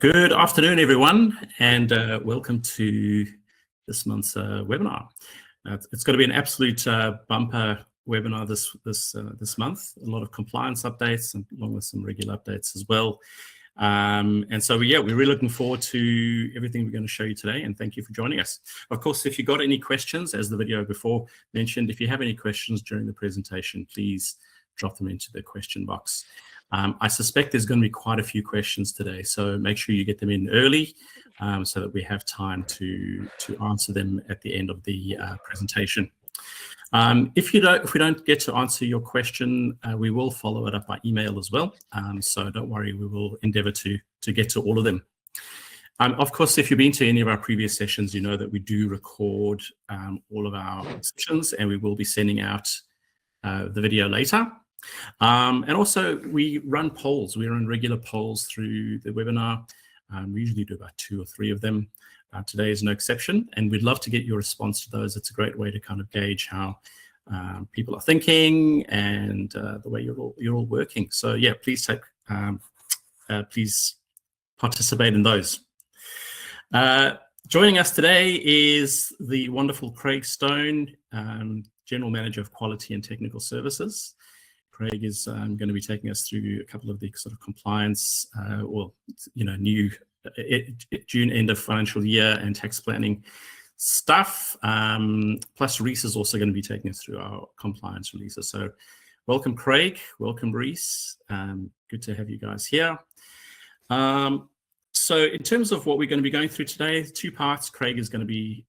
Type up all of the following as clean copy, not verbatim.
Good afternoon, everyone, and welcome to this month's webinar. It's going to be an absolute bumper webinar this month. A lot of compliance updates, and along with some regular updates as well. And so, yeah, we're really looking forward to everything we're going to show you today, and thank you for joining us. Of course, if you've got any questions, as the video before mentioned, if you have any questions during the presentation, please drop them into the question box. I suspect there's going to be quite a few questions today, so make sure you get them in early so that we have time to answer them at the end of the presentation. If we don't get to answer your question, we will follow it up by email as well. So don't worry, we will endeavour to get to all of them. Of course, if you've been to any of our previous sessions, you know that we do record all of our sessions, and we will be sending out the video later. And also we run polls. We run regular polls through the webinar. We usually do about 2 or 3 of them. Today is no exception, and we'd love to get your response to those. It's a great way to kind of gauge how people are thinking and the way you're all working. So yeah, please please participate in those. Joining us today is the wonderful Craig Stone, General Manager of Quality and Technical Services. Craig is going to be taking us through a couple of the sort of compliance, new June end of financial year and tax planning stuff. Plus, Rhys is also going to be taking us through our compliance releases. So, welcome, Craig. Welcome, Rhys. Good to have you guys here. So, in terms of what we're going to be going through today, 2 parts. Craig is going to be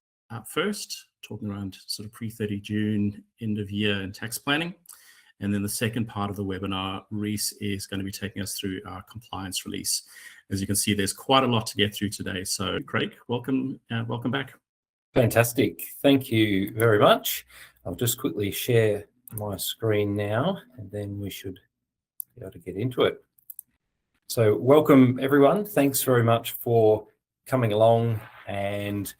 first, talking around sort of pre-30 June, end of year and tax planning. And then the second part of the webinar, Rhys is going to be taking us through our compliance release. As you can see, there's quite a lot to get through today. So, Craig, welcome back. Fantastic. Thank you very much. I'll just quickly share my screen now, and then we should be able to get into it. So, welcome, everyone. Thanks very much for coming along and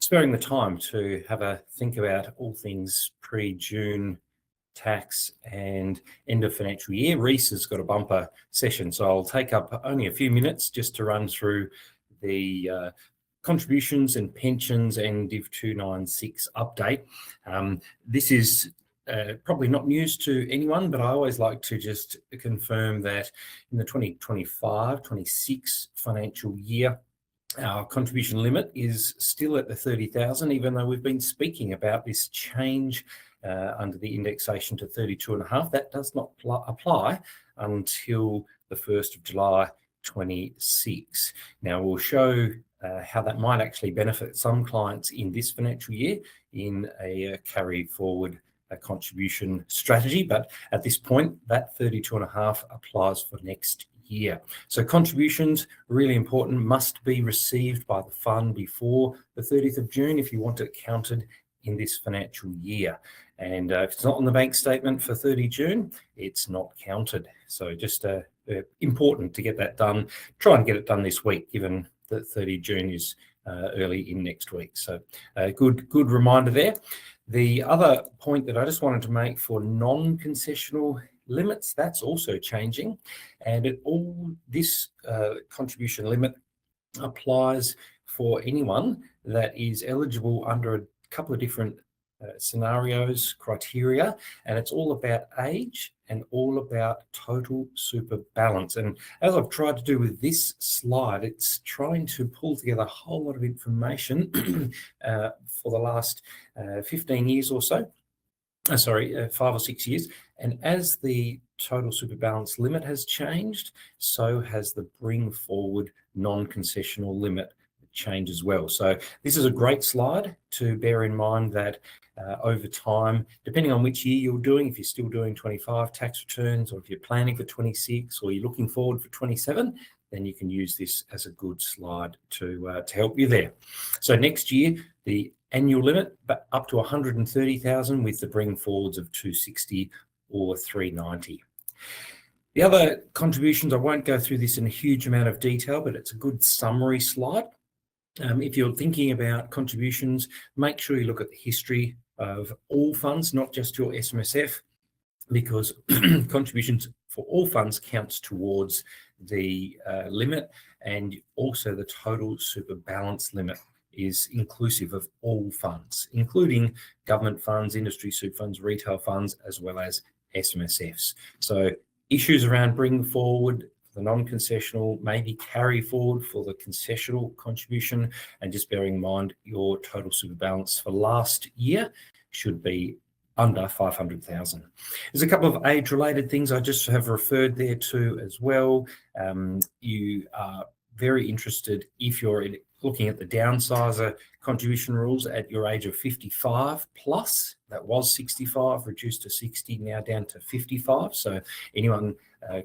sparing the time to have a think about all things pre-June tax and end of financial year. Rhys has got a bumper session, so I'll take up only a few minutes just to run through the contributions and pensions and Div 296 update. This is probably not news to anyone, but I always like to just confirm that in the 2025-26 financial year, our contribution limit is still at the 30,000, even though we've been speaking about this change under the indexation to 32.5. That does not apply until the 1st of July 26. Now, we'll show how that might actually benefit some clients in this financial year in a carry forward contribution strategy. But at this point, that 32.5 applies for next year. So contributions, really important, must be received by the fund before the 30th of June if you want it counted in this financial year. And if it's not on the bank statement for 30 June, it's not counted. So just important to get that done. Try and get it done this week, given that 30 June is early in next week. So good reminder there. The other point that I just wanted to make for non-concessional limits, that's also changing. And this contribution limit applies for anyone that is eligible under a couple of different scenarios, criteria, and it's all about age and all about total super balance. And as I've tried to do with this slide, it's trying to pull together a whole lot of information for the last 15 years or so. 5 or 6 years. And as the total super balance limit has changed, so has the bring forward non-concessional limit change as well. So this is a great slide to bear in mind that over time, depending on which year you're doing, if you're still doing 25 tax returns, or if you're planning for 26, or you're looking forward for 27, then you can use this as a good slide to help you there. So next year, the annual limit up to 130,000 with the bring forwards of 260 or 390. The other contributions, I won't go through this in a huge amount of detail, but it's a good summary slide. If you're thinking about contributions, make sure you look at the history of all funds, not just your SMSF, because contributions for all funds counts towards the limit, and also the total super balance limit is inclusive of all funds, including government funds, industry super funds, retail funds, as well as SMSFs. So issues around bring forward the non-concessional, maybe carry forward for the concessional contribution, and just bearing in mind your total super balance for last year should be under 500,000. There's a couple of age-related things I just have referred there to as well. You are very interested, if you're looking at the downsizer contribution rules at your age of 55 plus. That was 65, reduced to 60, now down to 55. So anyone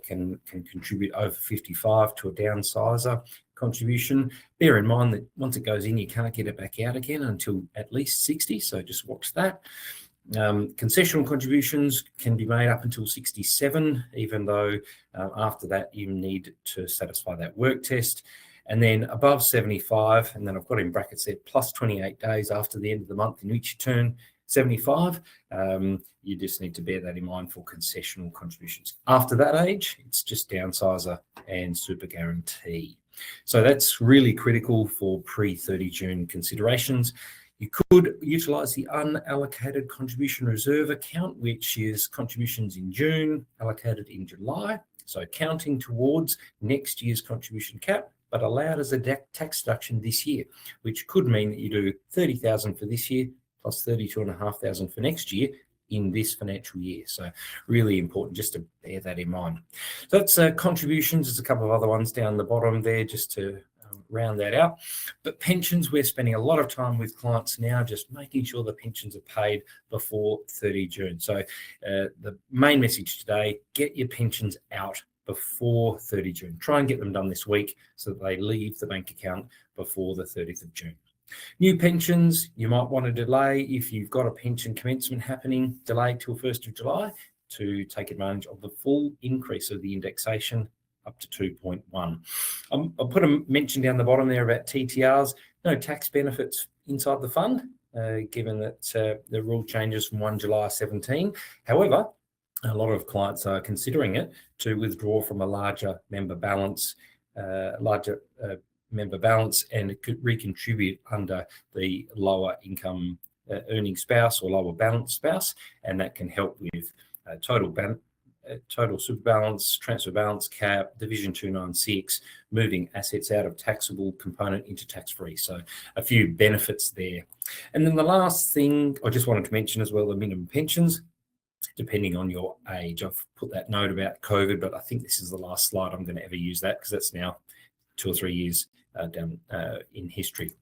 can contribute over 55 to a downsizer contribution. Bear in mind that once it goes in, you can't get it back out again until at least 60. So just watch that. Concessional contributions can be made up until 67, even though after that you need to satisfy that work test. And then above 75, and then I've got in brackets there, plus 28 days after the end of the month in which you turn 75, you just need to bear that in mind for concessional contributions. After that age, it's just downsizer and super guarantee. So that's really critical for pre-30 June considerations. You could utilise the unallocated contribution reserve account, which is contributions in June, allocated in July. So counting towards next year's contribution cap, but allowed as a tax deduction this year, which could mean that you do 30,000 for this year plus 32,500 for next year in this financial year. So really important just to bear that in mind. So that's contributions. There's a couple of other ones down the bottom there just to round that out. But pensions, we're spending a lot of time with clients now just making sure the pensions are paid before 30 June. So the main message today, get your pensions out before 30 June. Try and get them done this week so that they leave the bank account before the 30th of June. New pensions, you might want to delay if you've got a pension commencement happening, delay till 1st of July to take advantage of the full increase of the indexation up to 2.1. I'll put a mention down the bottom there about TTRs. No tax benefits inside the fund, given that the rule changes from 1 July 17. However, a lot of clients are considering it to withdraw from a larger member balance, and it could recontribute under the lower income earning spouse or lower balance spouse, and that can help with total super balance, transfer balance cap, Division 296, moving assets out of taxable component into tax-free. So a few benefits there. And then the last thing I just wanted to mention as well, the minimum pensions, depending on your age. I've put that note about COVID, but I think this is the last slide I'm going to ever use that because that's now 2 or 3 years down in history.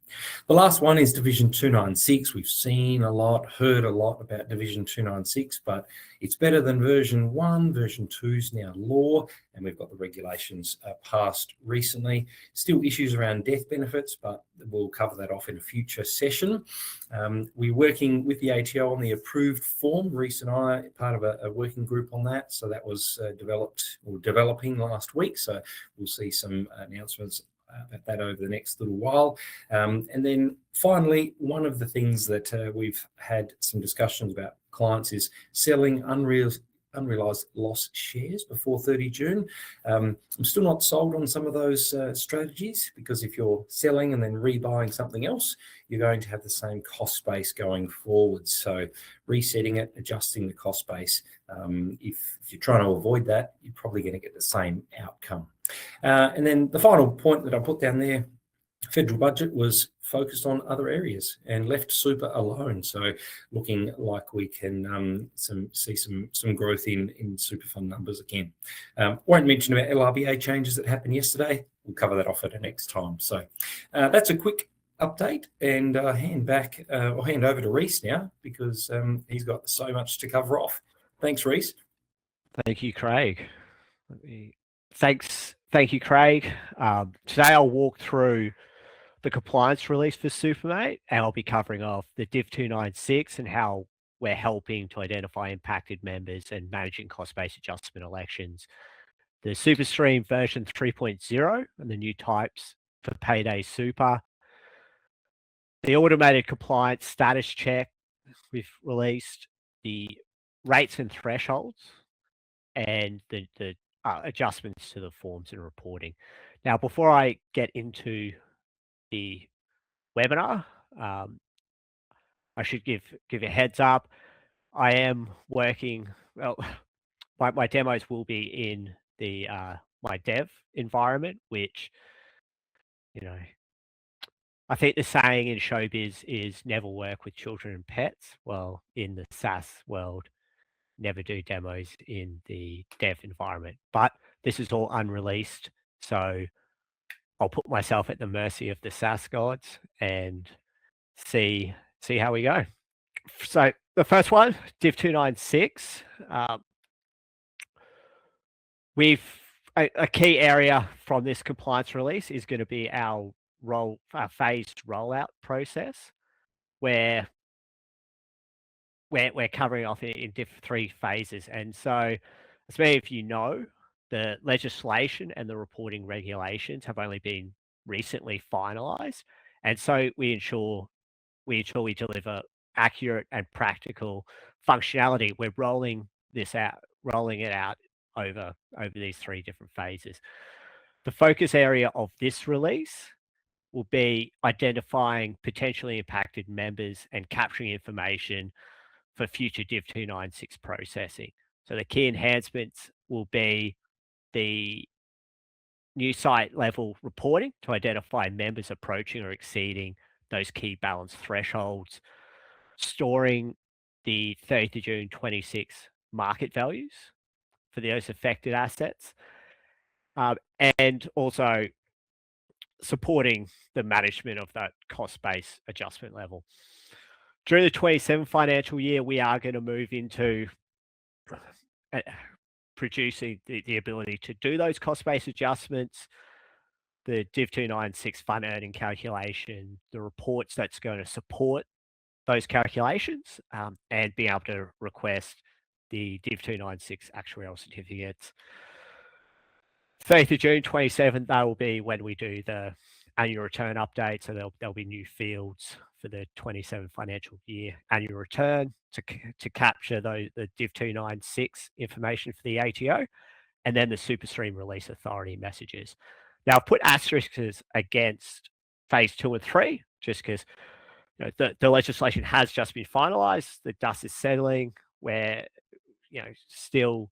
The last one is Division 296. We've seen a lot, heard a lot about Division 296, but it's better than version 1. Version 2 is now law, and we've got the regulations passed recently. Still issues around death benefits, but we'll cover that off in a future session. We're working with the ATO on the approved form. Rhys and I are part of a working group on that. So that was developing last week. So we'll see some announcements about that over the next little while. And then finally, one of the things that we've had some discussions about clients is selling unrealized loss shares before 30 June. I'm still not sold on some of those strategies, because if you're selling and then rebuying something else, you're going to have the same cost base going forward. So resetting it, adjusting the cost base. If you're trying to avoid that, you're probably going to get the same outcome. And then the final point that I put down there, federal budget was focused on other areas and left super alone. So looking like we can see some growth in super fund numbers again. Won't mention about LRBA changes that happened yesterday. We'll cover that off at the next time. So that's a quick update, and I'll hand over to Rhys now, because he's got so much to cover off. Thanks, Rhys. Thank you, Craig. Thank you, Craig. Today I'll walk through the compliance release for SuperMate, and I'll be covering off the Div 296 and how we're helping to identify impacted members and managing cost-based adjustment elections, the SuperStream version 3.0 and the new types for Payday Super, the automated compliance status check we've released, the rates and thresholds, and the adjustments to the forms and reporting. Now, before I get into the webinar, I should give a heads up. I am working, well, my demos will be in the my dev environment, which, you know, I think the saying in showbiz is never work with children and pets. Well, in the SaaS world, never do demos in the dev environment. But this is all unreleased, so I'll put myself at the mercy of the SaaS gods and see how we go. So the first one, Div 296. A key area from this compliance release is going to be our phased rollout process, where we're covering off in 3 phases. And so, as many of you know, the legislation and the reporting regulations have only been recently finalized, and so we ensure we deliver accurate and practical functionality. We're rolling it out over these 3 different phases. The focus area of this release will be identifying potentially impacted members and capturing information for future Div 296 processing. So the key enhancements will be the new site level reporting to identify members approaching or exceeding those key balance thresholds, storing the 30th of June 26 market values for those affected assets, and also supporting the management of that cost base adjustment level. During the 27 financial year, we are going to move into producing the ability to do those cost-based adjustments, the Div 296 fund earning calculation, the reports that's going to support those calculations, and being able to request the Div 296 actuarial certificates. 30th of June 27, that will be when we do the annual return update. So there'll be new fields for the 27 financial year annual return to capture the Div 296 information for the ATO, and then the SuperStream release authority messages. Now, I've put asterisks against phase 2 and 3, just because, you know, the legislation has just been finalised. The dust is settling. Where, you know, still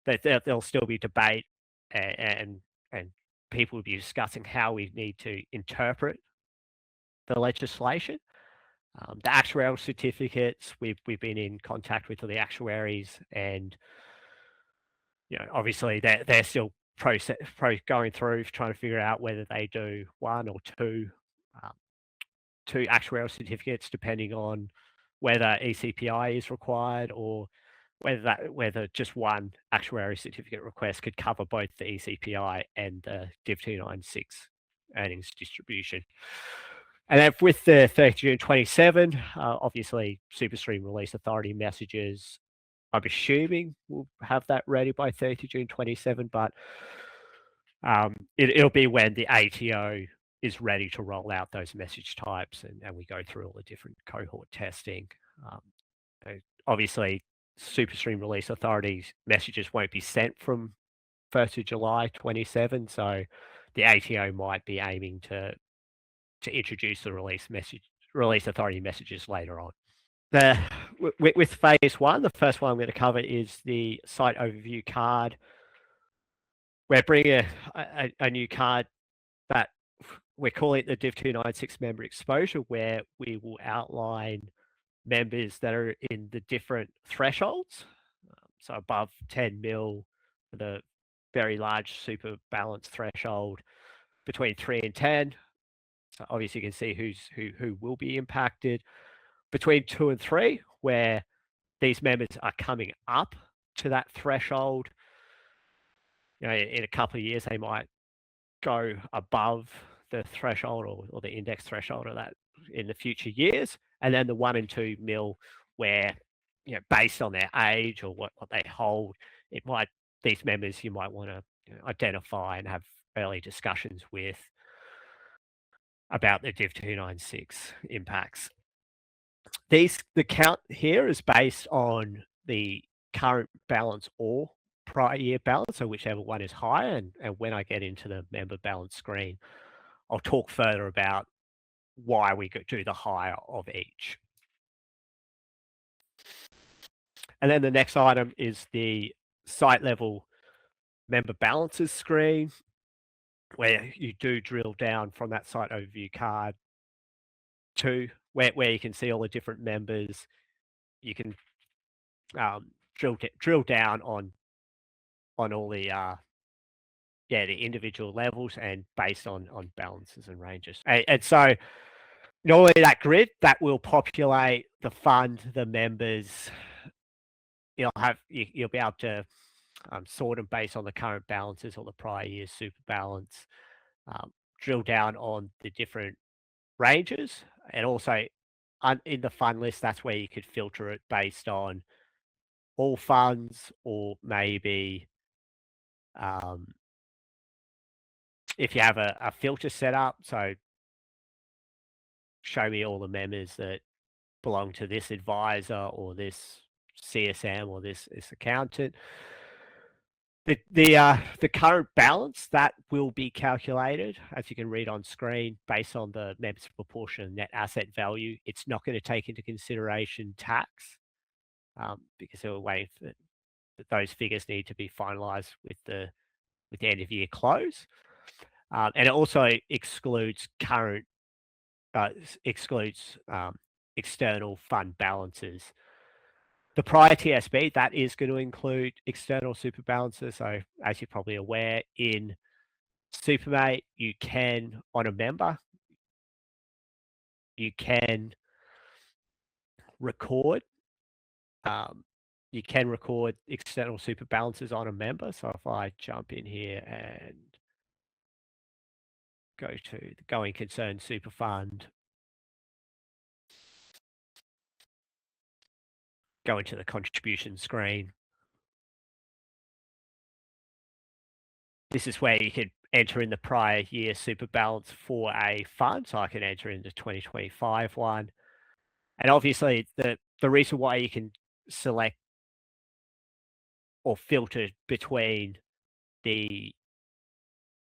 there'll still be debate, and people will be discussing how we need to interpret the legislation. The actuarial certificates, we've been in contact with the actuaries, and, you know, obviously they're still going through trying to figure out whether they do 1 or 2 actuarial certificates, depending on whether ECPI is required, or whether just 1 actuary certificate request could cover both the ECPI and the Div 296 earnings distribution. And then with the 30th June 27, obviously SuperStream release authority messages, I'm assuming we'll have that ready by 30th June 27, but it'll be when the ATO is ready to roll out those message types, and we go through all the different cohort testing. Obviously, SuperStream release authorities messages won't be sent from 1st of July 27, so the ATO might be aiming to introduce the release authority messages later on. With phase 1, the first one I'm going to cover is the site overview card. We're bringing a new card that we're calling it the Div 296 member exposure, where we will outline members that are in the different thresholds. So above 10 mil for the very large super balance threshold, between 3 and 10. So obviously you can see who will be impacted. Between 2 and 3, where these members are coming up to that threshold. You know, in a couple of years, they might go above the threshold or the index threshold of that in the future years. And then the 1 and 2 mil, where, you know, based on their age or what they hold, these members you might want to, you know, identify and have early discussions with about the Div 296 impacts. The count here is based on the current balance or prior year balance, so whichever one is higher. And when I get into the member balance screen, I'll talk further about why we do the higher of each. And then the next item is the site level member balances screen, where you do drill down from that site overview card to where you can see all the different members. You can drill down on all the the individual levels and based on balances and ranges. And so normally that grid that will populate the fund, the members. You'll be able to sort them based on the current balances or the prior year's super balance. Drill down on the different ranges, and also in the fund list, that's where you could filter it based on all funds, or maybe if you have a filter set up, so show me all the members that belong to this advisor or this CSM or this accountant. The current balance that will be calculated, as you can read on screen, based on the member's proportion net asset value. It's not going to take into consideration tax because we're waiting for those figures need to be finalized with the end of year close, and it also excludes external fund balances. The prior TSB, that is going to include external super balances. So as you're probably aware, in SuperMate, you can, on a member, you can record external super balances on a member. So if I jump in here and go to the going concern super fund, go into the contribution screen. This is where you could enter in the prior year super balance for a fund. So I can enter in the 2025 one. And obviously the reason why you can select or filter between the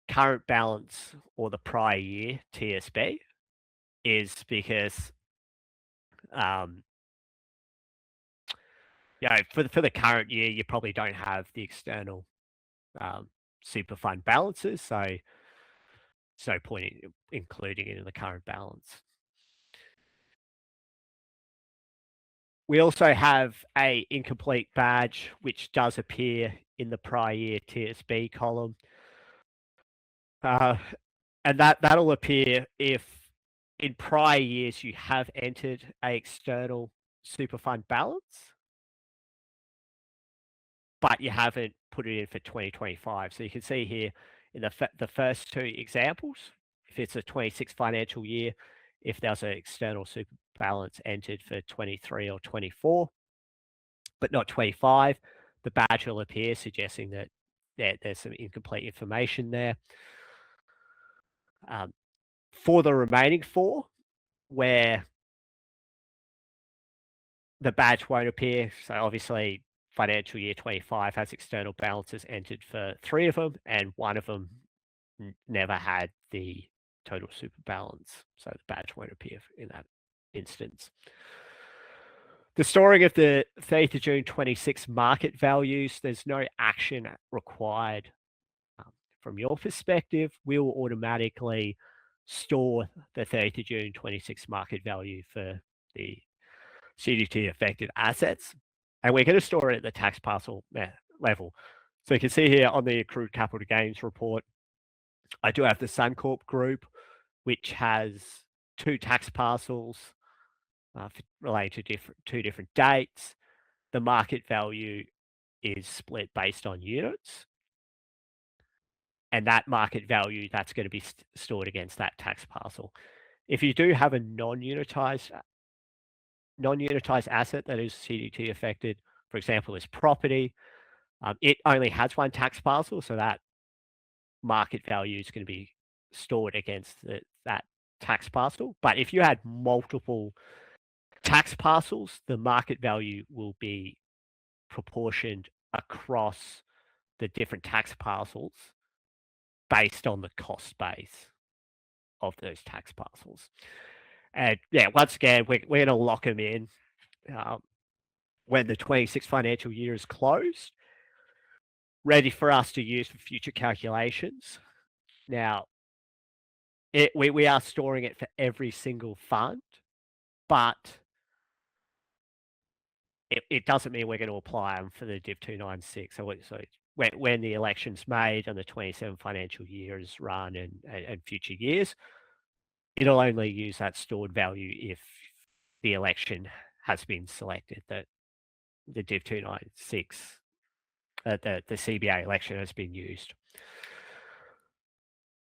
current balance or the prior year TSB is because for the current year, you probably don't have the external super fund balances, so there's no point in including it in the current balance. We also have a incomplete badge, which does appear in the prior year TSB column. And that'll appear if in prior years you have entered a external super fund balance, but you haven't put it in for 2025. So you can see here in the first two examples, if it's a 26 financial year, if there's an external super balance entered for 23 or 24, but not 25, the badge will appear, suggesting that there's some incomplete information there. For the remaining four, where the badge won't appear, so obviously financial year 25 has external balances entered for 3 of them, and 1 of them never had the total super balance, so the badge won't appear in that instance. The storing of the 30th of June 26 market values, there's no action required from your perspective. We'll automatically store the 30th of June 26 market value for the CGT affected assets, and we're going to store it at the tax parcel level. So you can see here on the accrued capital gains report, I do have the Suncorp group, which has 2 tax parcels relating to two different dates. The market value is split based on units, and that market value, that's going to be stored against that tax parcel. If you do have a non-unitized asset that is CGT affected, for example, is property, it only has 1 tax parcel, so that market value is going to be stored against that tax parcel. But if you had multiple tax parcels, the market value will be proportioned across the different tax parcels based on the cost base of those tax parcels. And yeah, once again, we're going to lock them in when the 26 financial year is closed, ready for us to use for future calculations. Now, we are storing it for every single fund, but it doesn't mean we're going to apply them for the Div 296. So when the election's made and the 27 financial year is run and future years, it'll only use that stored value if the election has been selected, that the Div 296, the CBA election has been used.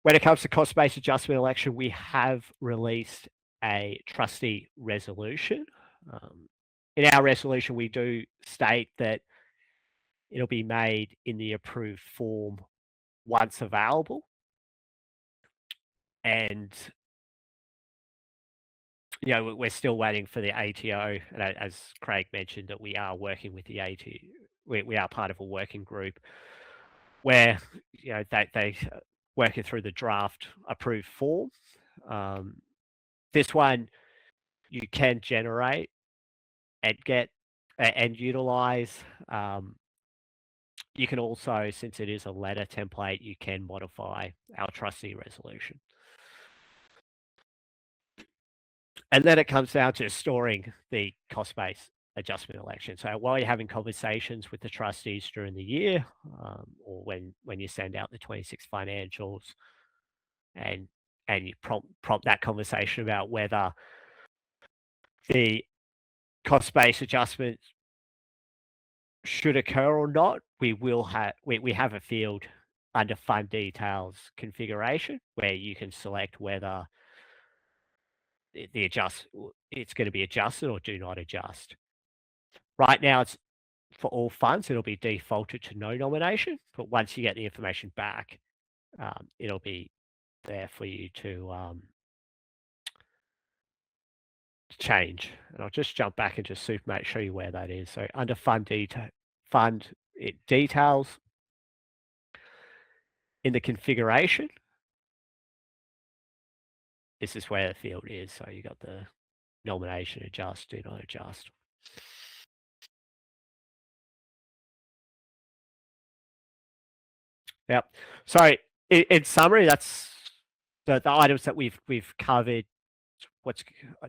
When it comes to cost-based adjustment election, we have released a trustee resolution. In our resolution, we do state that it'll be made in the approved form once available. And, you know, we're still waiting for the ATO. And as Craig mentioned, that we are working with the ATO. We are part of a working group where, you know, they working through the draft approved form. This one you can generate and get and utilize. You can also, since it is a letter template, you can modify our trustee resolution. And then it comes down to storing the cost-based adjustment election. So while you're having conversations with the trustees during the year, or when you send out the 26 financials, and you prompt that conversation about whether the cost-based adjustments should occur or not, we have a field under fund details configuration where you can select whether it's going to be adjusted or do not adjust. Right now, it's for all funds, it'll be defaulted to no nomination, but once you get the information back, it'll be there for you to change. And I'll just jump back into SuperMate, show you where that is. So under fund details, in the configuration, this is where the field is. So you got the nomination, adjust, do not adjust. Yep. So in summary, that's the items that we've covered. What's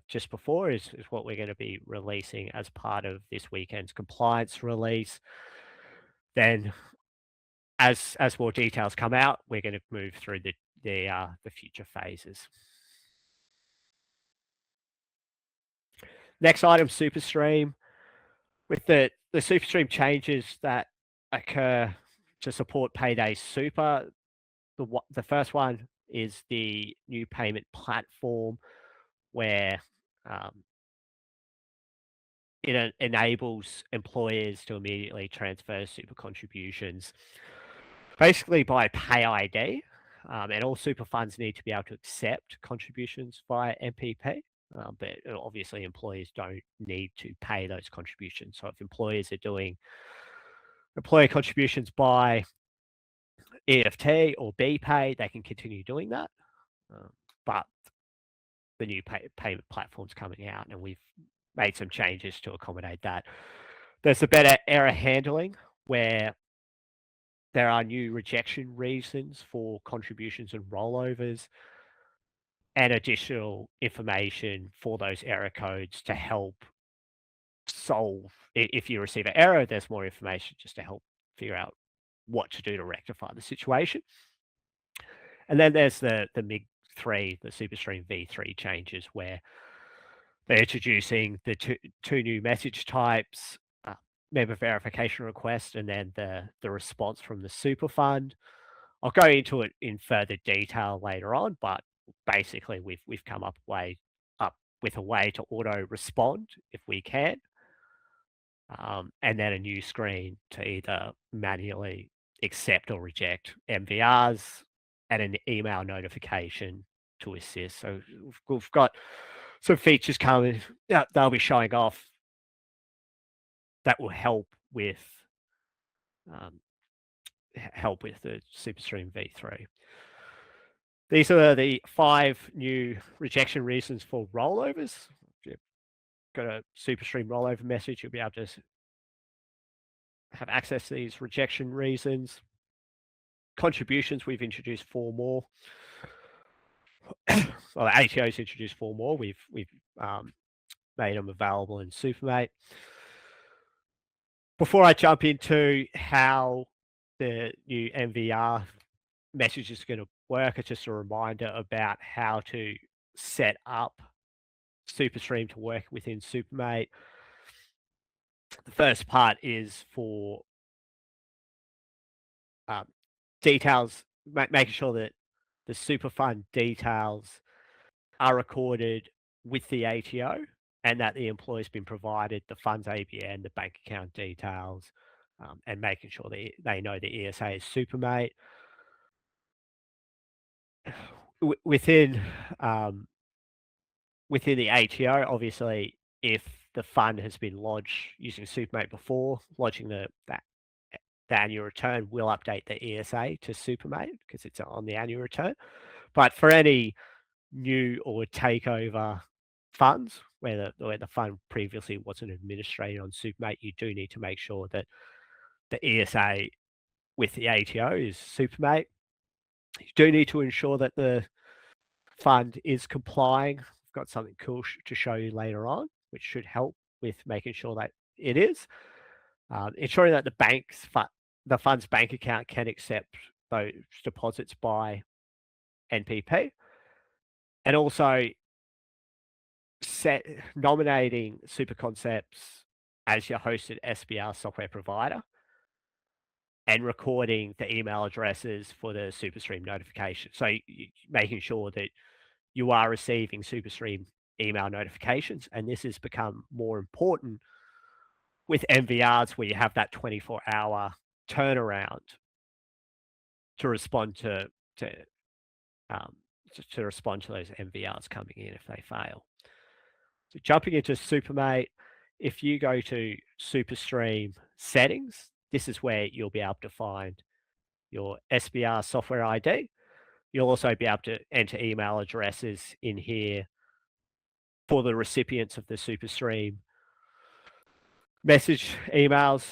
just before is what we're going to be releasing as part of this weekend's compliance release. Then, as more details come out, we're going to move through the future phases. Next item, SuperStream. With the SuperStream changes that occur to support Payday Super, the first one is the new payment platform where it enables employers to immediately transfer super contributions basically by pay ID, and all super funds need to be able to accept contributions via MPP, but obviously employers don't need to pay those contributions. So if employers are doing employer contributions by EFT or BPay, they can continue doing that, but the new payment platform's coming out, and we've made some changes to accommodate that. There's a better error handling where there are new rejection reasons for contributions and rollovers, and additional information for those error codes to help solve. If you receive an error, there's more information just to help figure out what to do to rectify the situation. And then there's the MIG3, the SuperStream V3 changes, where they're introducing the two new message types, member verification request, and then the response from the super fund. I'll go into it in further detail later on, but basically we've come up with a way to auto respond if we can, and then a new screen to either manually accept or reject MVRs, and an email notification to assist. So we've got some features coming that they'll be showing off that will help with help with the SuperStream V3. These are the 5 new rejection reasons for rollovers. If you've got a SuperStream rollover message, you'll be able to have access to these rejection reasons. Contributions, we've introduced 4 more. Well, the ATO's introduced 4 more. We've made them available in SuperMate. Before I jump into how the new MVR message is going to work, it's just a reminder about how to set up SuperStream to work within SuperMate. The first part is for details, making sure that the super fund details are recorded with the ATO and that the employee's been provided the fund's ABN, the bank account details, and making sure that they know the ESA is SuperMate. Within the ATO, obviously, if the fund has been lodged using SuperMate before, lodging the annual return will update the ESA to SuperMate because it's on the annual return. But for any new or takeover funds where the fund previously wasn't administrated on SuperMate, you do need to make sure that the ESA with the ATO is SuperMate. You do need to ensure that the fund is complying. I've got something cool to show you later on, which should help with making sure that it is. Ensuring that the fund's bank account can accept those deposits by NPP, and also nominating Super Concepts as your hosted SBR software provider and recording the email addresses for the SuperStream notification. So making sure that you are receiving SuperStream email notifications, and this has become more important with MVRs where you have that 24-hour turnaround to respond to respond to those MVRs coming in if they fail. So jumping into SuperMate, if you go to SuperStream settings, this is where you'll be able to find your SBR software ID. You'll also be able to enter email addresses in here for the recipients of the SuperStream message emails.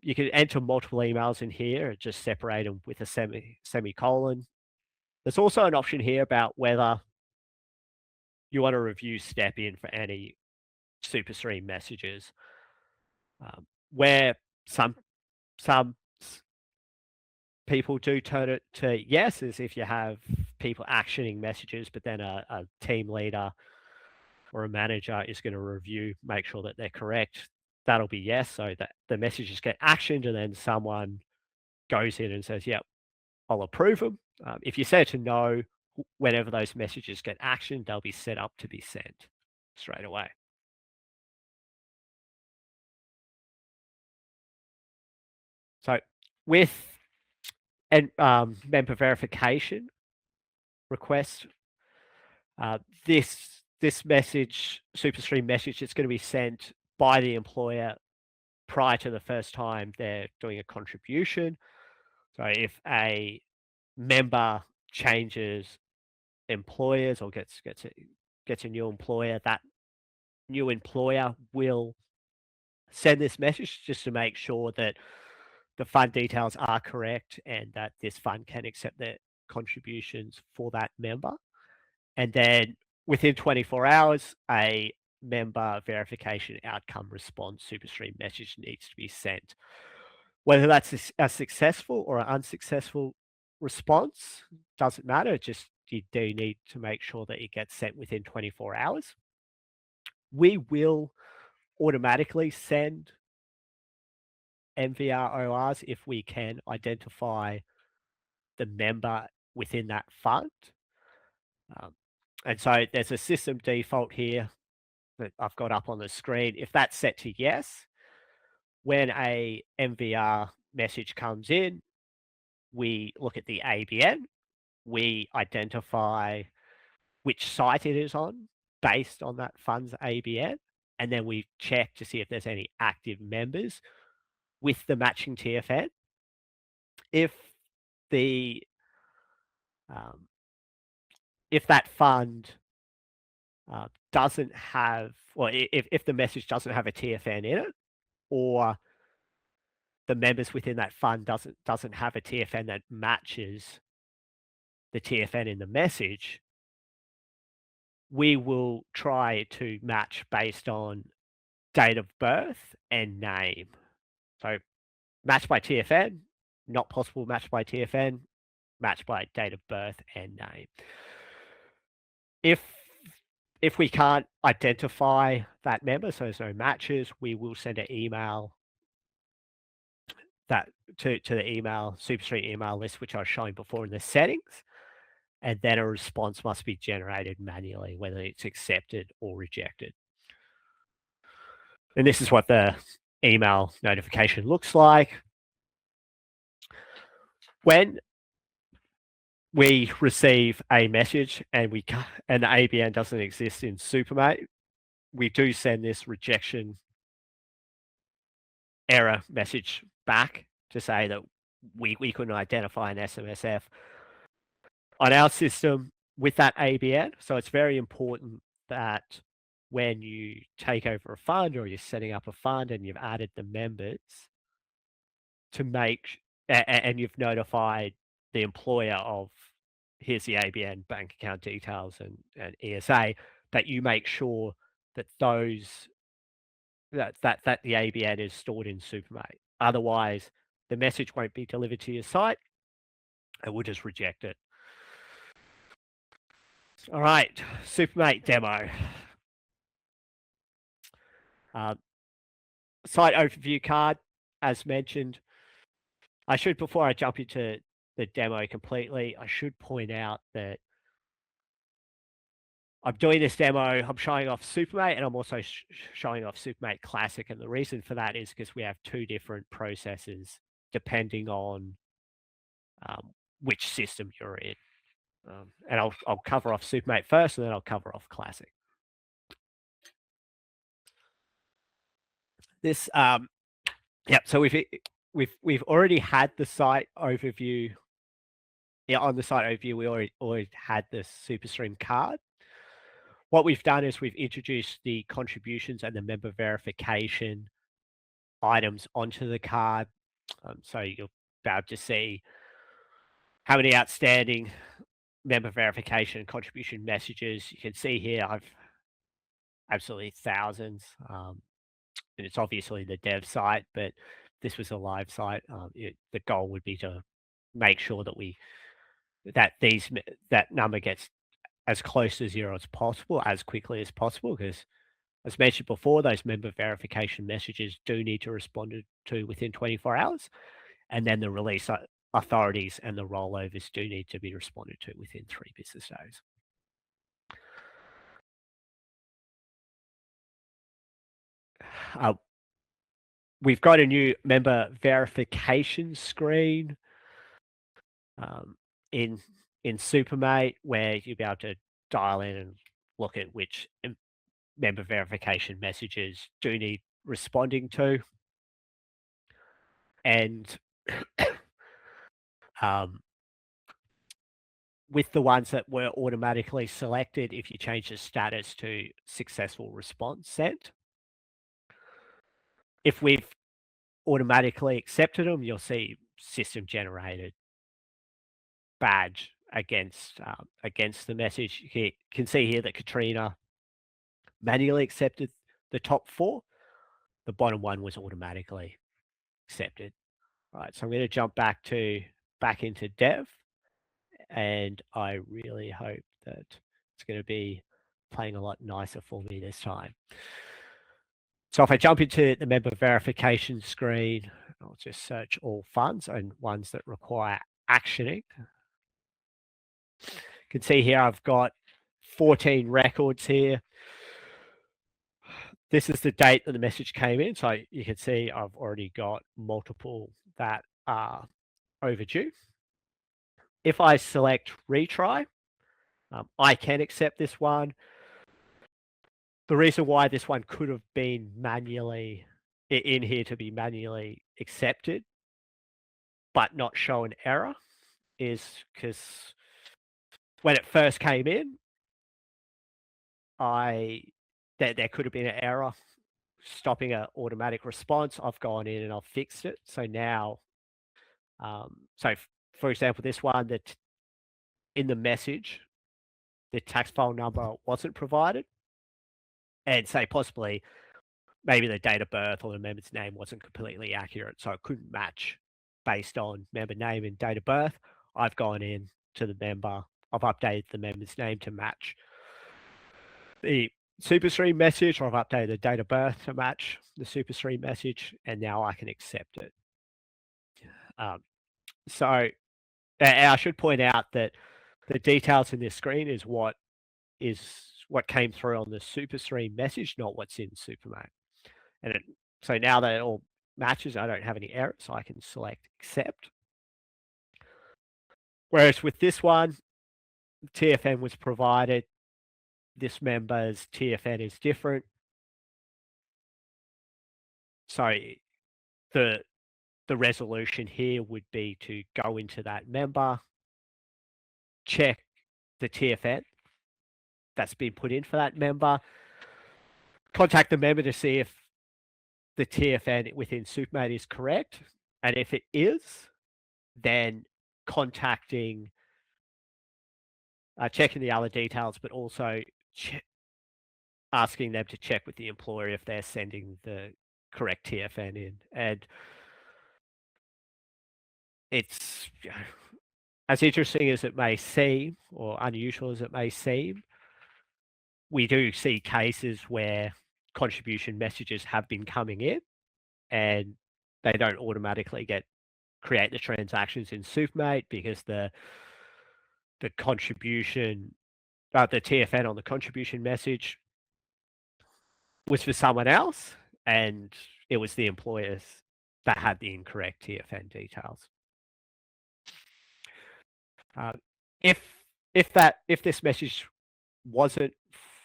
You can enter multiple emails in here, just separate them with a semicolon. There's also an option here about whether you want to review step in for any SuperStream messages. Where some people do turn it to yes, is if you have people actioning messages, but then a team leader or a manager is going to review, make sure that they're correct. That'll be yes, so that the messages get actioned and then someone goes in and says, yep, I'll approve them. If you set to no, whenever those messages get actioned, they'll be set up to be sent straight away. So with member verification request, this message, SuperStream message, is going to be sent by the employer prior to the first time they're doing a contribution. So if a member changes employers or gets a new employer, that new employer will send this message just to make sure that the fund details are correct and that this fund can accept their contributions for that member. And then within 24 hours, a member verification outcome response SuperStream message needs to be sent. Whether that's a successful or an unsuccessful response doesn't matter. Just you do need to make sure that it gets sent within 24 hours. We will automatically send MVR ORs if we can identify the member within that fund. And so there's a system default here that I've got up on the screen. If that's set to yes, when a MVR message comes in, we look at the ABN, we identify which site it is on based on that fund's ABN, and then we check to see if there's any active members with the matching TFN. if that fund doesn't have, or if the message doesn't have a TFN in it, or the members within that fund doesn't have a TFN that matches the TFN in the message, we will try to match based on date of birth and name. So match by TFN, not possible match by TFN, match by date of birth and name. If we can't identify that member, so there's no matches, we will send an email that to the email SuperStream email list, which I was showing before in the settings, and then a response must be generated manually, whether it's accepted or rejected. And this is what the email notification looks like. When we receive a message and the ABN doesn't exist in SuperMate, we do send this rejection error message back to say that we couldn't identify an SMSF on our system with that ABN. So it's very important that when you take over a fund or you're setting up a fund and you've added the members, to make, and you've notified the employer of, here's the ABN, bank account details, and ESA, that you make sure that that the ABN is stored in SuperMate. Otherwise, the message won't be delivered to your site, and we'll just reject it. All right, SuperMate demo. Site overview card, as mentioned. Before I jump into the demo completely, I should point out that I'm doing this demo, I'm showing off SuperMate, and I'm also showing off SuperMate Classic. And the reason for that is because we have two different processes depending on which system you're in. And I'll cover off SuperMate first, and then I'll cover off Classic. This, so we've already had the site overview. Yeah, on the site overview, we already had the SuperStream card. What we've done is we've introduced the contributions and the member verification items onto the card. So you'll be able to see how many outstanding member verification and contribution messages. You can see here, I've absolutely thousands. And it's obviously the dev site, but this was a live site. The goal would be to make sure that that number gets as close to zero as possible, as quickly as possible, because as mentioned before, those member verification messages do need to respond to within 24 hours. And then the release authorities and the rollovers do need to be responded to within 3 business days. We've got a new member verification screen in SuperMate, where you'll be able to dial in and look at which member verification messages do need responding to. And with the ones that were automatically selected, if you change the status to successful response sent, if we've automatically accepted them, you'll see system generated badge against the message. You can see here that Katrina manually accepted the top 4. The bottom one was automatically accepted. All right, so I'm going to jump back into dev, and I really hope that it's going to be playing a lot nicer for me this time. So if I jump into the member verification screen, I'll just search all funds and ones that require actioning. You can see here I've got 14 records here. This is the date that the message came in. So you can see I've already got multiple that are overdue. If I select retry, I can accept this one. The reason why this one could have been manually in here to be manually accepted but not show an error is because when it first came in, there could have been an error stopping an automatic response. I've gone in and I've fixed it. So now, for example, this one, that in the message, the tax file number wasn't provided, and say possibly maybe the date of birth or the member's name wasn't completely accurate, so it couldn't match based on member name and date of birth. I've gone in to the member, I've updated the member's name to match the SuperStream message, or I've updated the date of birth to match the SuperStream message, and now I can accept it. So I should point out that the details in this screen is what came through on the SuperStream message, not what's in SuperMate. And so now that it all matches, I don't have any errors, so I can select accept. Whereas with this one, TFN was provided. This member's TFN is different. So the resolution here would be to go into that member, check the TFN that's been put in for that member, contact the member to see if the TFN within SuperMate is correct. And if it is, then contacting, checking the other details, but also asking them to check with the employer if they're sending the correct TFN in. And it's as interesting as it may seem, or unusual as it may seem, we do see cases where contribution messages have been coming in and they don't automatically create the transactions in SuperMate because the contribution, the TFN on the contribution message was for someone else, and it was the employers that had the incorrect TFN details. If this message wasn't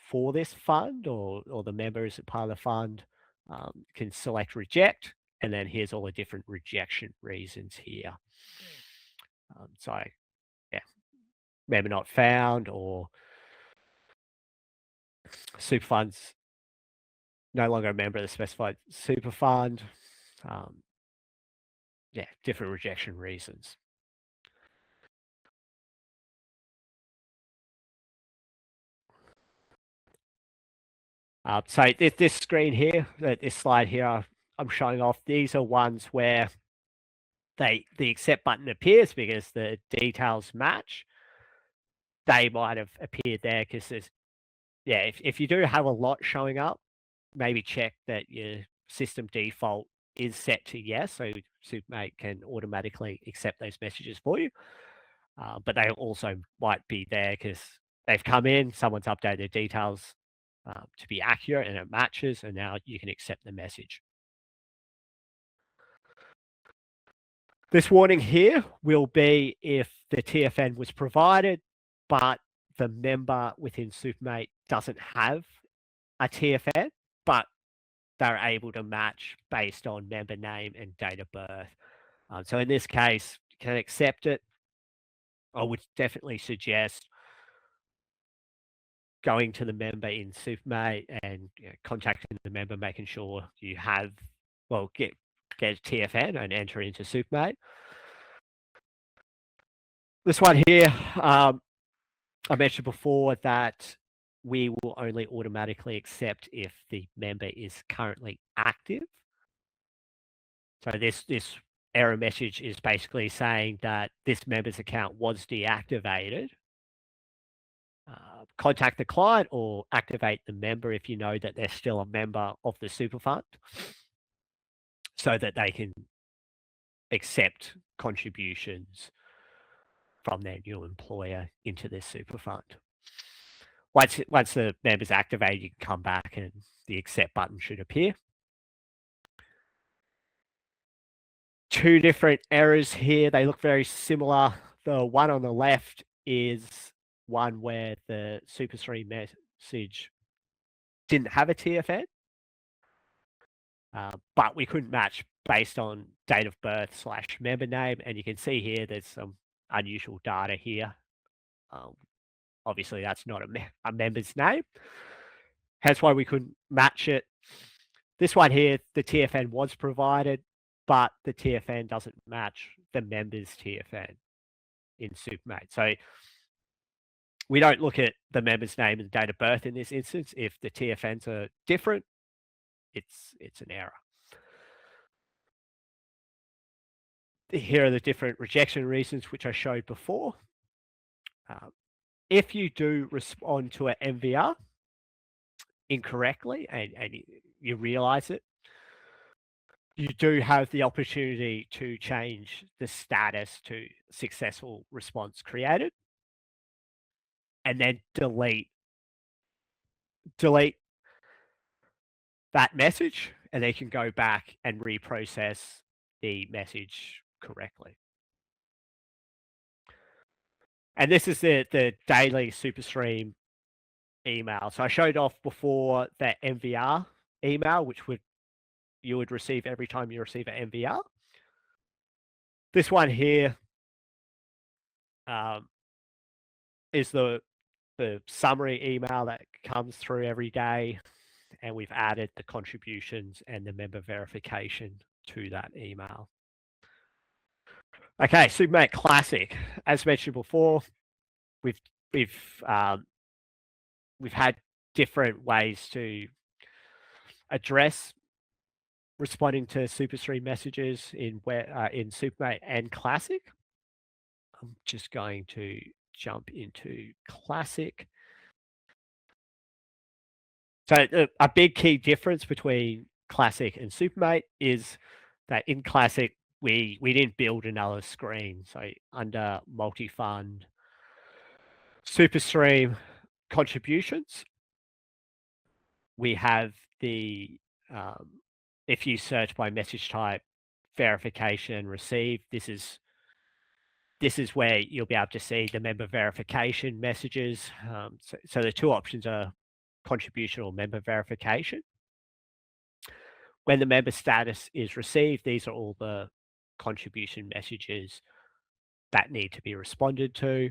for this fund, or the member isn't part of the fund, can select reject, and then here's all the different rejection reasons here. So yeah, member not found, or super funds no longer a member of the specified super fund. Yeah, different rejection reasons. So this screen here, this slide here, I'm showing off, these are ones where the accept button appears because the details match. They might have appeared there because there's, yeah, if you do have a lot showing up, maybe check that your system default is set to yes, so SuperMate can automatically accept those messages for you. But they also might be there because they've come in, someone's updated their details to be accurate and it matches, and now you can accept the message. This warning here will be if the TFN was provided, but the member within SuperMate doesn't have a TFN, but they're able to match based on member name and date of birth. So in this case, you can accept it. I would definitely suggest going to the member in SuperMate and contacting the member, making sure you have, well, get a TFN and enter into SuperMate. This one here, I mentioned before that we will only automatically accept if the member is currently active. So this error message is basically saying that this member's account was deactivated. Contact the client or activate the member if you know that they're still a member of the super fund, so that they can accept contributions from their new employer into their super fund. Once the member's activated, you can come back and the accept button should appear. Two different errors here. They look very similar. The one on the left is one where the SuperStream message didn't have a TFN, but we couldn't match based on date of birth / member name, and you can see here there's some unusual data here. Obviously, that's not a member's name. Hence why we couldn't match it. This one here, the TFN was provided, but the TFN doesn't match the member's TFN in SuperMate. So we don't look at the member's name and date of birth in this instance. If the TFNs are different, it's an error. Here are the different rejection reasons which I showed before. If you do respond to an MVR incorrectly and you realize it, you do have the opportunity to change the status to successful response created, and then delete that message, and they can go back and reprocess the message correctly. And this is the daily SuperStream email. So I showed off before that MVR email, which you would receive every time you receive an MVR. This one here is the summary email that comes through every day, and we've added the contributions and the member verification to that email. Okay, SuperMate Classic. As mentioned before, we've had different ways to address responding to SuperStream messages in SuperMate and Classic. I'm just going to jump into Classic. So a big key difference between Classic and SuperMate is that in Classic, we didn't build another screen. So under multi-fund, SuperStream contributions, we have the, if you search by message type, verification received, this is where you'll be able to see the member verification messages. So the two options are contribution or member verification. When the member status is received, these are all the contribution messages that need to be responded to.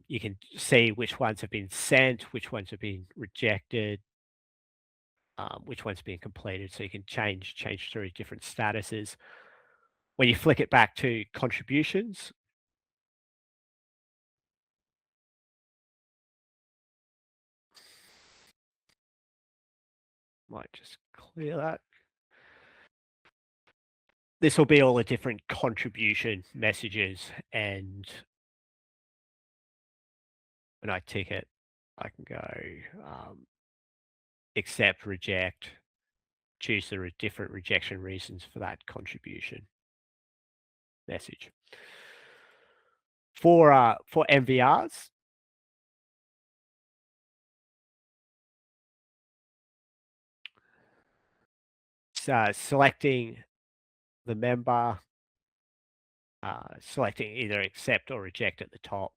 You can see which ones have been sent, which ones have been rejected, which ones have been completed. So you can change through different statuses. When you flick it back to contributions, might just clear that. This will be all the different contribution messages, and when I tick it, I can go accept, reject, choose the different rejection reasons for that contribution message. For MVRs, selecting the member, selecting either accept or reject at the top.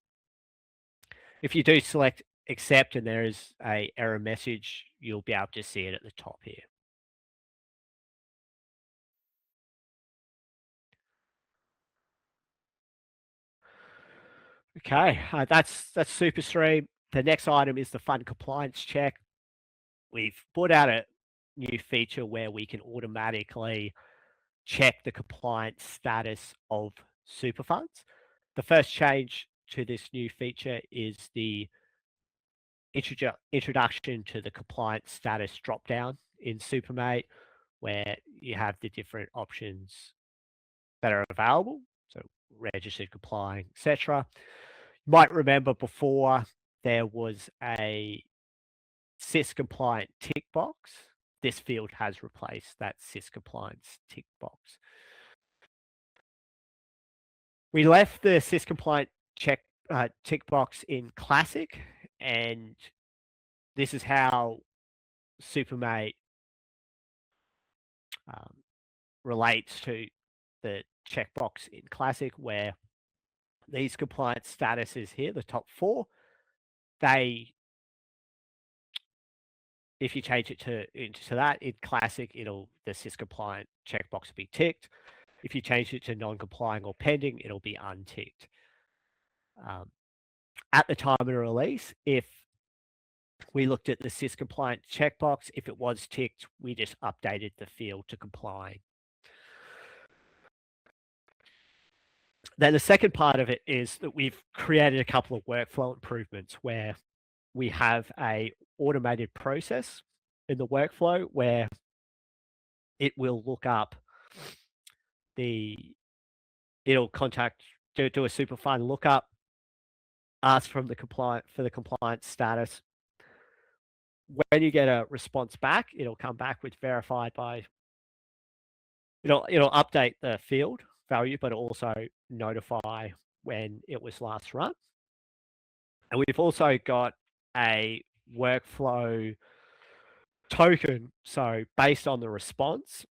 If you do select accept and there is an error message, you'll be able to see it at the top here. Okay, that's SuperStream. The next item is the fund compliance check. We've put out a new feature where we can automatically check the compliance status of super funds. The first change to this new feature is the introduction to the compliance status dropdown in SuperMate, where you have the different options that are available. So registered, complying, etc. You might remember before there was a SIS compliant tick box. This field has replaced that SIS compliance tick box. We left the SIS compliant tick box in Classic, and this is how SuperMate relates to the checkbox in Classic, where these compliance statuses here, the top four, if you change it into that, in classic, the sys compliant checkbox will be ticked. If you change it to non-complying or pending, it'll be unticked. At the time of the release, if we looked at the sys compliant checkbox, if it was ticked, we just updated the field to complying. Then the second part of it is that we've created a couple of workflow improvements where we have a automated process in the workflow where it will look up it'll do a super fund lookup, ask for the compliance status. When you get a response back, it'll come back with verified by, it'll update the field value, but also notify when it was last run. And we've also got a workflow token. So based on the response,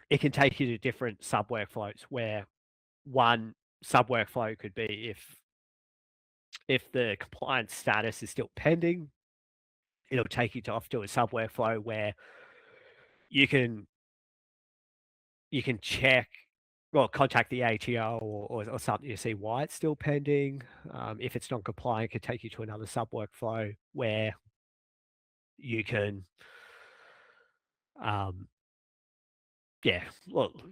it can take you to different sub workflows, where one sub workflow could be if the compliance status is still pending, it'll take you off to a sub workflow where you can check, well, contact the ATO or something to see why it's still pending. If it's non-compliant, it could take you to another sub workflow where you can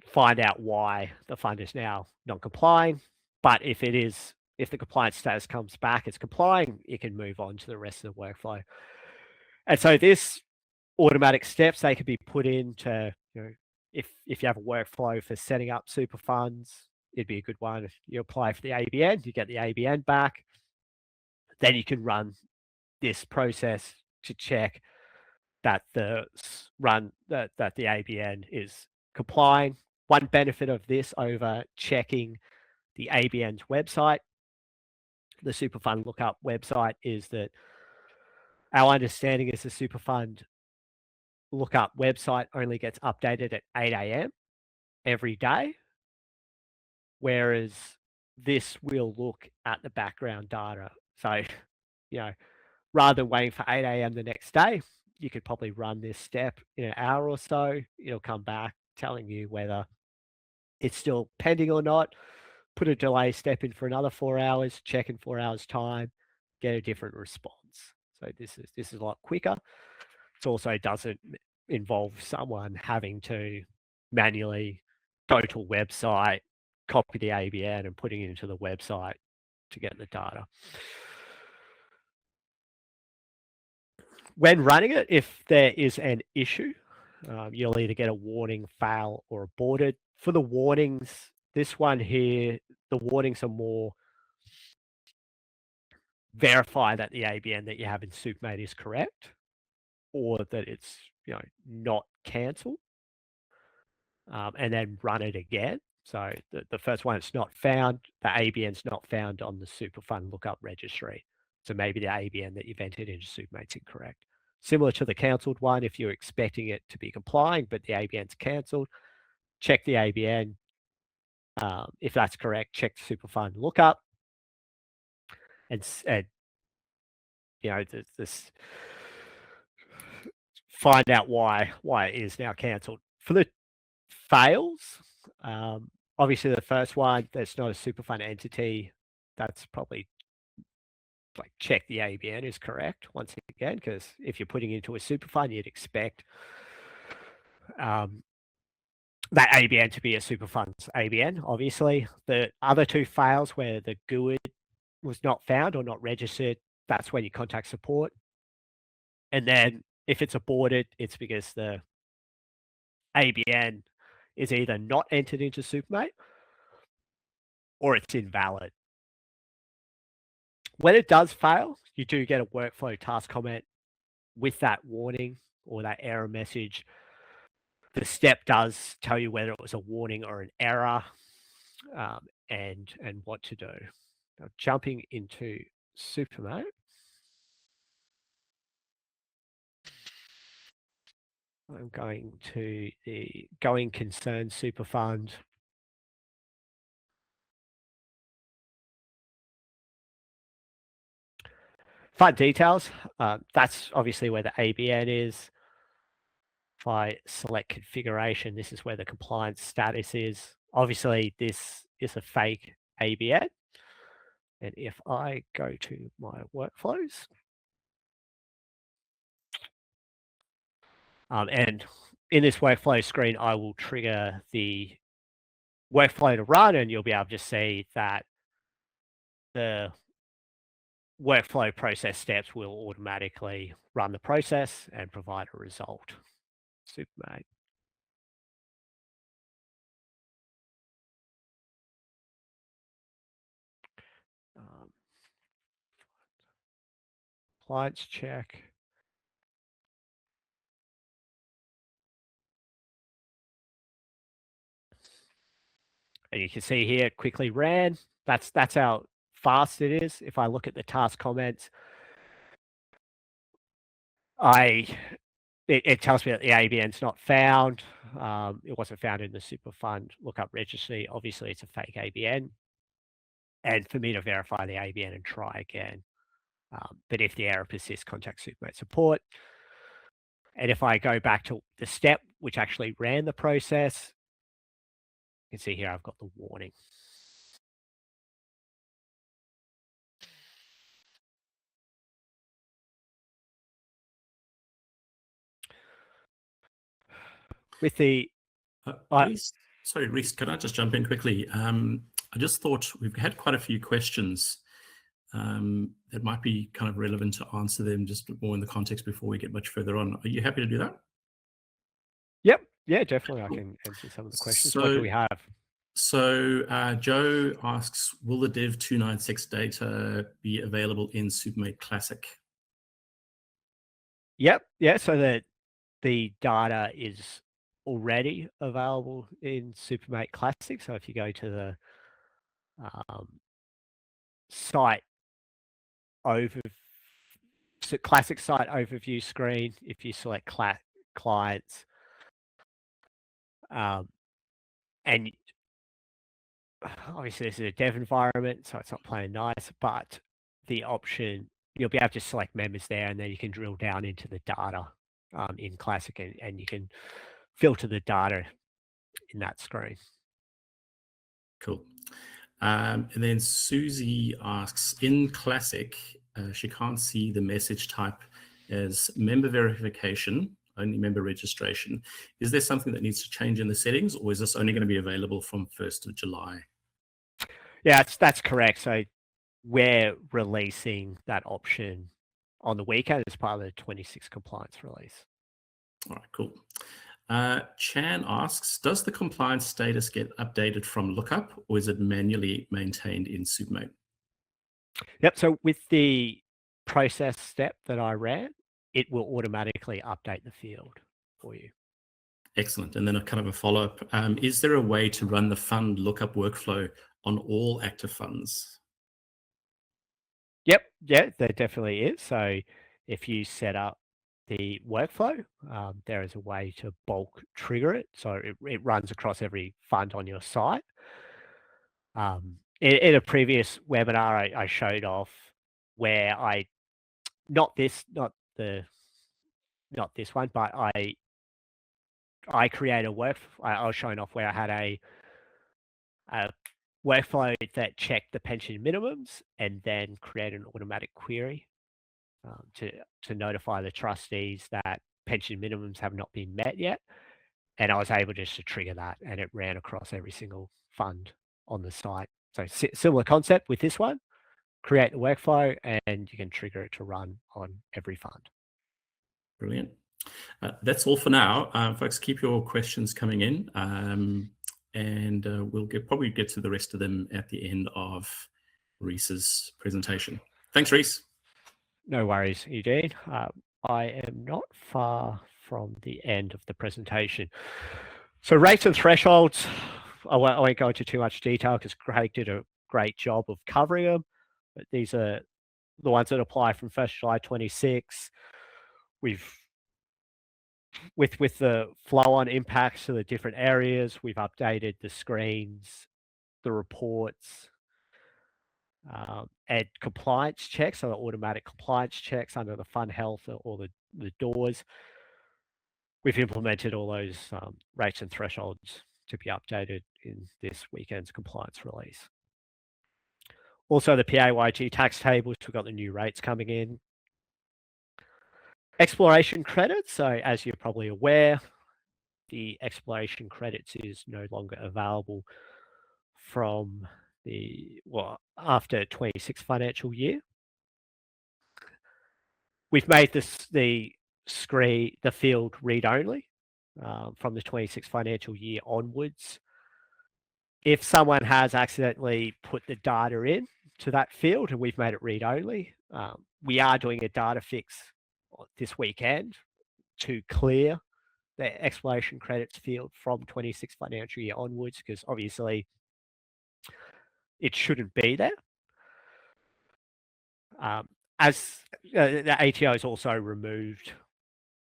find out why the fund is now non-complying. But if the compliance status comes back, it's complying, you can move on to the rest of the workflow. And so this automatic steps, they can be put into, if you have a workflow for setting up super funds, it'd be a good one. If you apply for the ABN, you get the ABN back. Then you can run this process to check that the ABN is complying. One benefit of this over checking the ABN's website, the Superfund Lookup website, is that our understanding is the Superfund Lookup website only gets updated at 8 a.m. every day, whereas this will look at the background data. So, rather than waiting for 8 a.m. the next day, you could probably run this step in an hour or so. It'll come back telling you whether it's still pending or not. Put a delay step in for another 4 hours, check in 4 hours time, get a different response. So this is a lot quicker. It also doesn't involve someone having to manually go to a website, copy the ABN and putting it into the website to get the data. When running it, if there is an issue, you'll either get a warning, fail, or aborted. For the warnings, this one here, the warnings are more verify that the ABN that you have in SuperMate is correct, or that it's not cancelled, and then run it again. So the first one, it's not found. The ABN's not found on the Superfund Lookup registry. So maybe the ABN that you've entered into SuperMate's incorrect. Similar to the cancelled one, if you're expecting it to be complying, but the ABN's cancelled, check the ABN. If that's correct, check the Superfund Lookup, and this find out why it is now cancelled. For the fails, obviously the first one, that's not a Superfund entity. That's probably check the ABN is correct once again, because if you're putting into a Superfund, you'd expect that ABN to be a Superfund's ABN. Obviously, the other two fails where the GUID was not found or not registered, that's when you contact support. And then if it's aborted, it's because the ABN is either not entered into SuperMate or it's invalid. When it does fail, you do get a workflow task comment with that warning or that error message. The step does tell you whether it was a warning or an error, and what to do. Now, jumping into SuperMate. I'm going to the going concern Superfund. Fund details, that's obviously where the ABN is. If I select configuration, this is where the compliance status is. Obviously, this is a fake ABN. And if I go to my workflows, and in this workflow screen, I will trigger the workflow to run, and you'll be able to see that the workflow process steps will automatically run the process and provide a result. SuperMate. Compliance check. And you can see here, it quickly ran. That's how fast it is. If I look at the task comments, it tells me that the ABN's not found. It wasn't found in the super fund lookup registry. Obviously, it's a fake ABN. And for me to verify the ABN and try again. But if the error persists, contact SuperMate support. And if I go back to the step which actually ran the process, you can see here I've got the warning. With the Rhys, sorry, Rhys, can I just jump in quickly? I just thought we've had quite a few questions that might be kind of relevant to answer them just more in the context before we get much further on. Are you happy to do that? Yep. Yeah, definitely. I can answer some of the questions. What do we have? So Joe asks, will the Div 296 data be available in SuperMate Classic? Yep. Yeah. So the data is already available in SuperMate Classic. So if you go to the site Classic site overview screen, if you select clients, and obviously this is a dev environment, so it's not playing nice, but the option, you'll be able to select members there, and then you can drill down into the data in Classic, and you can filter the data in that screen. Cool. And then Susie asks, in Classic, she can't see the message type as member verification, only member registration. Is there something that needs to change in the settings, or is this only going to be available from 1st of July? Yeah, that's correct. So we're releasing that option on the weekend as part of the 26 compliance release. All right, cool. Chan asks, does the compliance status get updated from lookup, or is it manually maintained in SuperMate? Yep. So with the process step that I ran, it will automatically update the field for you. Excellent. And then a kind of a follow-up. Is there a way to run the fund lookup workflow on all active funds? Yep. Yeah, there definitely is. So if you set up the workflow, there is a way to bulk trigger it. So it runs across every fund on your site. In a previous webinar, I showed off where not this one, but I create a I was showing off where I had a workflow that checked the pension minimums and then create an automatic query to notify the trustees that pension minimums have not been met yet. And I was able just to trigger that, and it ran across every single fund on the site. So similar concept with this one, create the workflow and you can trigger it to run on every fund. Brilliant. That's all for now. Folks, keep your questions coming in, and we'll probably get to the rest of them at the end of Rhys's presentation. Thanks, Rhys. No worries, Eugene. I am not far from the end of the presentation. So rates and thresholds, I won't go into too much detail because Craig did a great job of covering them, but these are the ones that apply from 1st July 26. With the flow-on impacts to the different areas, we've updated the screens, the reports, and compliance checks, so the automatic compliance checks under the fund health or the doors. We've implemented all those rates and thresholds to be updated in this weekend's compliance release. Also, the PAYG tax tables, we've got the new rates coming in. Exploration credits, so as you're probably aware, the exploration credits is no longer available from after 26 financial year. We've made the field read only from the 26 financial year onwards. If someone has accidentally put the data in to that field and we've made it read only, we are doing a data fix this weekend to clear the exploration credits field from 26 financial year onwards, because obviously it shouldn't be there. As the ATO has also removed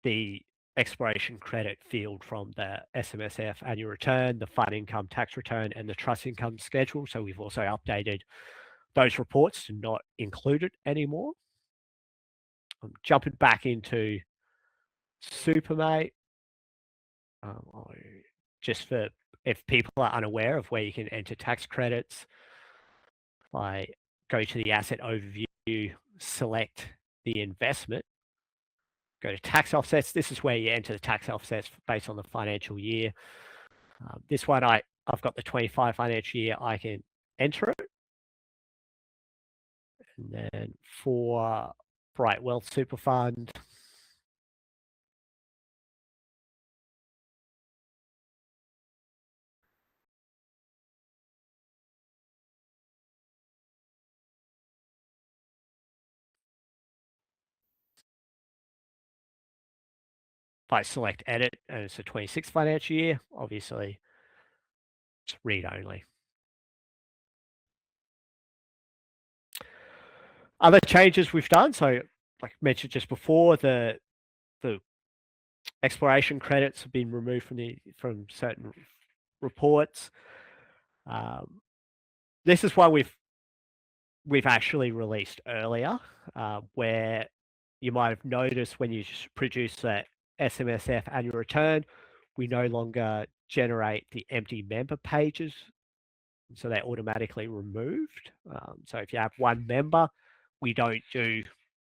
the exploration credit field from the SMSF annual return, the fund income tax return, and the trust income schedule. So we've also updated those reports to not include it anymore. I'm jumping back into SuperMate. Just for if people are unaware of where you can enter tax credits, I go to the asset overview, select the investment, go to tax offsets. This is where you enter the tax offsets based on the financial year. This one, I've got the 25 financial year, I can enter it. And then for Bright Wealth Super Fund, if I select edit and it's a 26 financial year, obviously it's read only. Other changes we've done, so like I mentioned just before, the exploration credits have been removed from certain reports. This is why we've actually released earlier, where you might have noticed when you produce that SMSF annual return, we no longer generate the empty member pages, so they're automatically removed. So if you have one member, we don't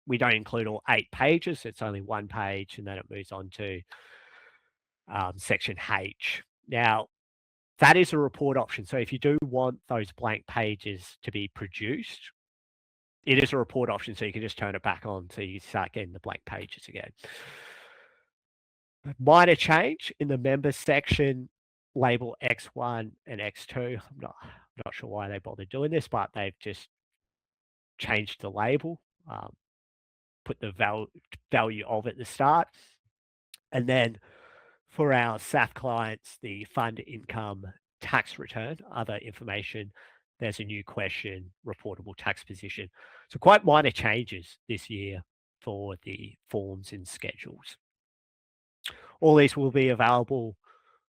include all 8 pages. It's only 1 page, and then it moves on to section H. Now, that is a report option. So if you do want those blank pages to be produced, it is a report option. So you can just turn it back on so you start getting the blank pages again. Minor change in the members section, label X1 and X2. I'm not sure why they bothered doing this, but they've just changed the label, put the value of at the start. And then for our SAF clients, the fund income tax return, other information, there's a new question, reportable tax position. So quite minor changes this year for the forms and schedules. All these will be available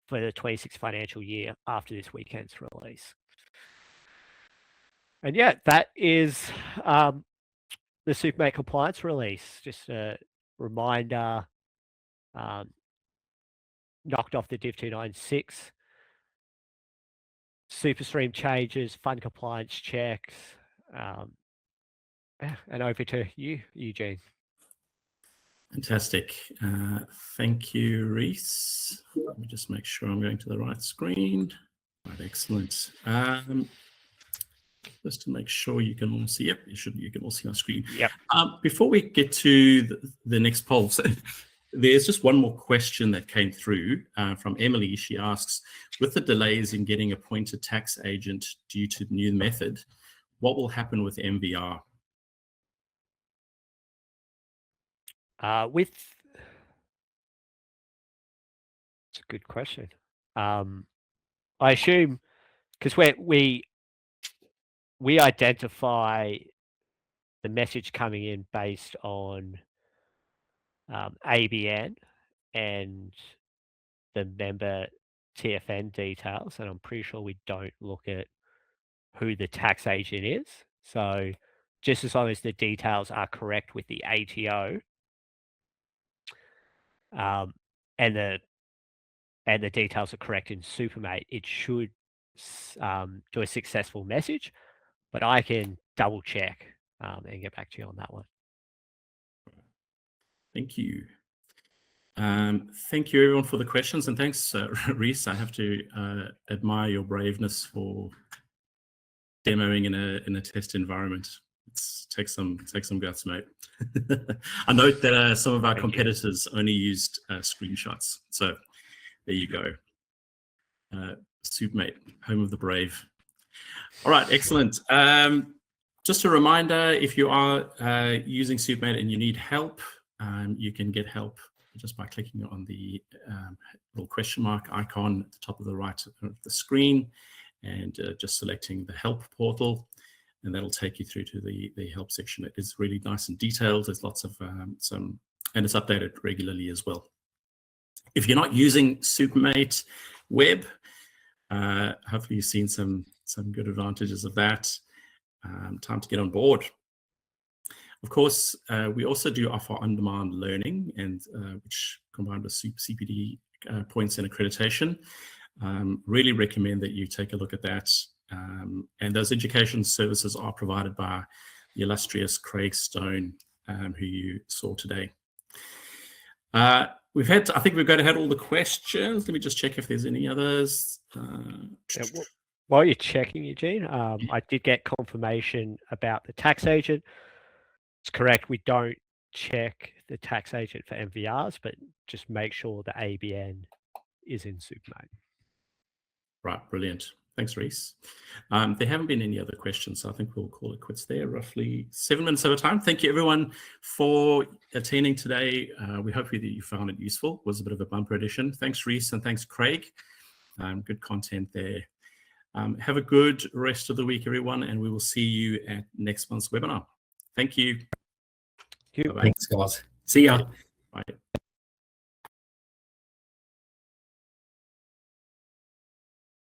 for the 26 financial year after this weekend's release. And yeah, that is the SuperMate compliance release. Just a reminder, knocked off the Div 296, SuperStream changes, fund compliance checks, and over to you, Eugene. Fantastic. Thank you, Rhys. Let me just make sure I'm going to the right screen. Right, excellent. Just to make sure you can all see. Yep, you can all see my screen. Yep. Before we get to the next poll, there's just one more question that came through from Emily. She asks, with the delays in getting appointed tax agent due to the new method, what will happen with MVR? It's a good question. I assume because we identify the message coming in based on ABN and the member TFN details, and I'm pretty sure we don't look at who the tax agent is. So just as long as the details are correct with the ATO, and the details are correct in SuperMate, it should do a successful message. But I can double check and get back to you on that one. Thank you. Thank you everyone for the questions, and thanks, Rhys. I have to admire your braveness for demoing in a test environment. It takes some guts, mate. I note that some of our competitors only used screenshots. So there you go. SuperMate, home of the brave. All right, excellent. Just a reminder, if you are using SuperMate and you need help, you can get help just by clicking on the little question mark icon at the top of the right of the screen and just selecting the help portal, and that'll take you through to the help section. It is really nice and detailed. There's lots of and it's updated regularly as well. If you're not using SuperMate Web, hopefully you've seen some good advantages of that. Time to get on board. Of course, we also do offer on-demand learning, and which combined with CPD points and accreditation. Really recommend that you take a look at that. And those education services are provided by the illustrious Craig Stone, who you saw today. I think we've got ahead all the questions. Let me just check if there's any others. While you're checking, Eugene, I did get confirmation about the tax agent. It's correct. We don't check the tax agent for MVRs, but just make sure the ABN is in SuperMate. Right, brilliant. Thanks, Rhys. There haven't been any other questions, so I think we'll call it quits there. Roughly 7 minutes over time. Thank you, everyone, for attending today. We hope that you found it useful. It was a bit of a bumper edition. Thanks, Rhys, and thanks, Craig. Good content there. Have a good rest of the week, everyone, and we will see you at next month's webinar. Thank you. Thanks, guys. See ya. Bye.